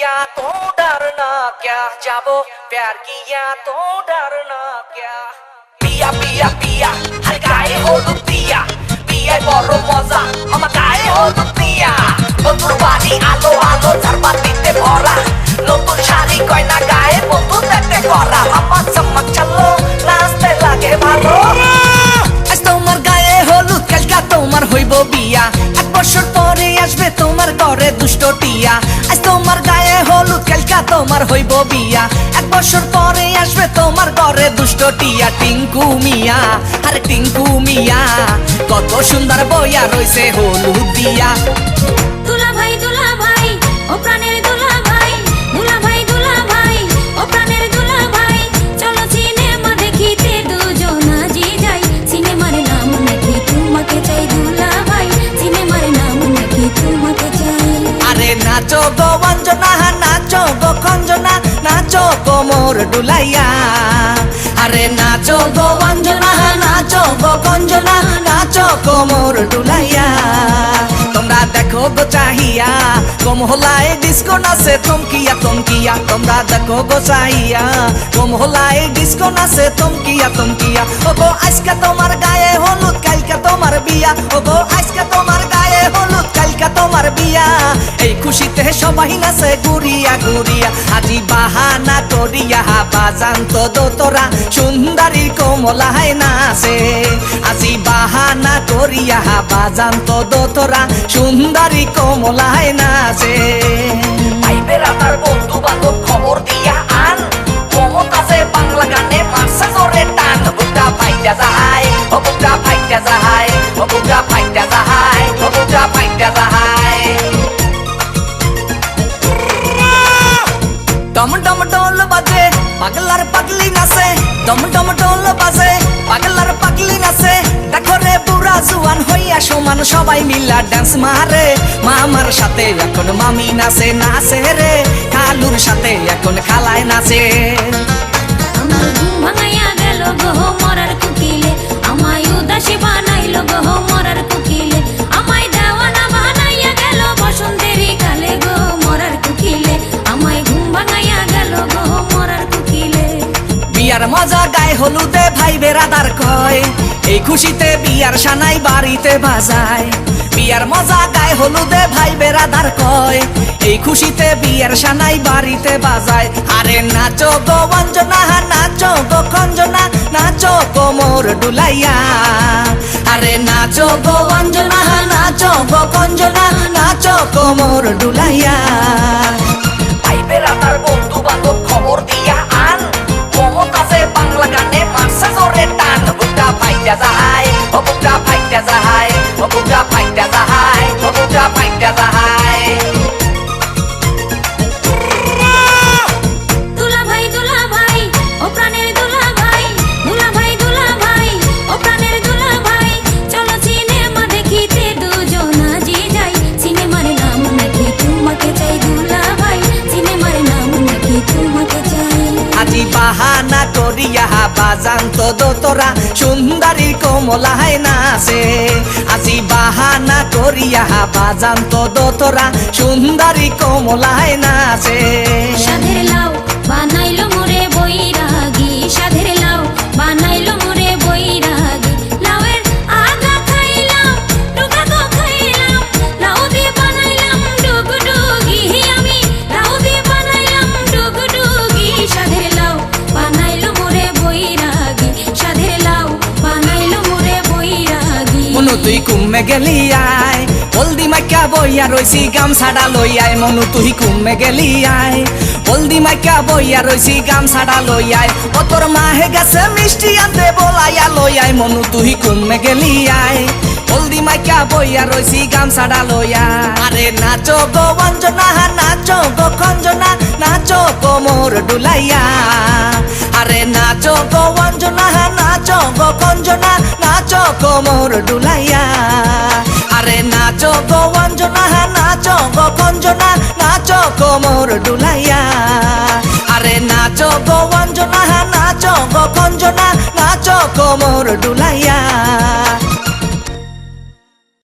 किया तो डरना क्या, जाबो प्यार किया तो डरना क्या। पिया पिया पिया हर गाए হলুদ দিয়া, পিয়ায় বড় মজা আমার গায়ে হলুদ দিয়া। নতুন বাড়ি আলো আলো ঝাড়বাতিতে ভরা, নতুন শাড়ি কয়না গায়ে বন্ধু দেখতে করা। আমার চমক চলো নাচতে লাগে ভালো। আজ তোমার গায়ে হলুদ কালকা তোমার হইব বিয়া, এক বছর পরে আসবে তোমার ঘরে দুষ্ট টিয়া। আজ তোমার গায়ে হলুদ কালকা তোমার হইব বিয়া, এক বছর পরে আসবে তোমার ঘরে দুষ্ট টিয়া। টিঙ্কু মিয়া আরে টিঙ্কু মিয়া কত সুন্দর বইয়া রইছে হলুদ দিয়া। দুলা ভাই ও প্রাণের দুলা ভাই, দুলা ভাই ও প্রাণের দুলা ভাই, চলো সিনেমা দেখিতে দুজন আজি যাই। সিনেমার নাম নাকি তোমাকে চাই দুলা ভাই, সিনেমার নাম নাকি তোমাকে চাই। আরে নাচো গো অঞ্জনা নাচো গো খঞ্জনা, নাচো কোমর ডুলাইয়া। আরে নাচো গো অঞ্জনা নাচো গো খঞ্জনা, নাচো কোমর ডুলাইয়া। তোমরা দেখো গো চাহিয়া কমহলায় ডিস্কো নাচে থমকিয়া থমকিয়া। তোমরা দেখো গো চাহিয়া কমহলায় ডিস্কো নাচে থমকিয়া থমকিয়া। ও গো আজকে তোমার গায়ে হলুদ কালকা তোমার বিয়া, ও গো আজকে তোমার গায়ে হলুদ কালকা তোমার বিয়া। এই খুশিতে সবাই নাচে ঘুরিয়া ঘুরিয়া, আজি বাহানা করিয়া বাজান তো দোতরা সুন্দরী কমলায় নাচে। আজি বাহানা করিয়া বাজান তো দোতরা সুন্দরী কমলায় নাচে। ভাইবেরা তার বন্ধু বান্ধব খবর দিয়া আন, মমতাজে বাংলা গানে মারছে জোরে টান। বুকটা ফাইটা যায় ও বুকটা ফাইটা যায়, ও বুকটা ফাইটা যায়, ও বুকটা ফাইটা যায়। ডম ডম ডোল বাজে পাগলার পাগলি নাচে, ডম ডম ডোল বাজে পাগলার পাগলি নাচে। দেখো রে বুড়া জুয়ান হইয়া সমান সবাই মিলা ডান্স মারে। মামার সাথে এখন মামি নাচে নাচে রে, খালুর সাথে এখন খালায় নাচে। আমার ঘুম ভাঙাইয়া গেল গো মরার কুকিলে, আমায় উদাসী বানাইল গো মরার কুকিলে। আমায় দেওয়ানা বানাইয়া গেল বসন্তেরই কালে গো মরার কুকিলে, আমায় ঘুম ভাঙাইয়া গেল গো মরার কুকিলে। বিয়ার মজা গায়ে হলুদে ভাই বেরাদার কয়, এই খুশিতে বিয়ার সানাই বাড়িতে বাজায়। বিয়ার মজা গায়ে হলুদে ভাই বেরাদার কয়, এই খুশিতে বিয়ার সানাই বাড়িতে বাজায়। আরে নাচো গো অঞ্জনা নাচো গো খঞ্জনা, নাচো কোমর ডুলাইয়া। আরে নাচো গো অঞ্জনা নাচো গো খঞ্জনা, নাচো কোমর ডুলাইয়া। ভাই বেরাদার বন্ধু বান্ধব খবর দিয়া আন, মমতাজে বাংলা গানে মারছে জোরে টান। বুকটা ফাইটা যায় ও বুকটা ফাইটা যায়, ও বুকটা ফাইটা যায়, ও বুকটা ফাইটা যায়। দুলা ভাই ও প্রাণের দুলা ভাই, দুলা ভাই ও প্রাণের দুলা ভাই, চলো সিনেমা দেখিতে দুজন আজি যাই। সিনেমার নাম নাকি তোমাকে চাই দুলা ভাই, সিনেমার নাম নাকি তোমাকে চাই। আজি বাহানা করিয়া বাজান তো দোতরা সুন্দরী কমলায় নাচে। আজি বাহানা করিয়া বাজান তো দোতরা সুন্দরী কমলায় নাচে। সাধের লাউ বানাইলো মোরে বৈরাগী, সাধের লাউ বানাইলো মোরে বৈরাগী। লাউয়ের আগা খাইলাম ডুগা তো খাইলাম, লাউ দিয়ে বানাইলাম ডুগডুগি। আমি লাউ দিয়ে বানাইলাম ডুগডুগি। সাধের লাউ বানাইলো মোরে বৈরাগী, সাধের লাউ বানাইলো মোরে বৈরাগী। মনু তুই কুমে গেলি আয়, হলদি মাইকা বইয়া রইছি গামছাড়া লই আয়। মনু তুই কুমে গেলি আয়, হলদি মাইকা বইয়া রইছি গামছাড়া লই আয়। ও তোর মাহে গেছে মিষ্টি আনতে বলাইয়া লই আয়। মনু তুই কুমে গেলি আয়, হলদি মাইকা বইয়া রইছি গামছাড়া লই আয়। আরে নাচো গো অঞ্জনা নাচো গো খঞ্জনা, নাচো কোমর ডুলাইয়া। আরে নাচো গো অঞ্জনা নাচো গো খঞ্জনা, নাচো কোমর ডুলাইয়া। আরে নাচো গো অঞ্জনা নাচো গো খঞ্জনা, নাচো কোমর ডুলাইয়া। আরে নাচো গো অঞ্জনা নাচো গো খঞ্জনা, নাচো কোমর ডুলাইয়া।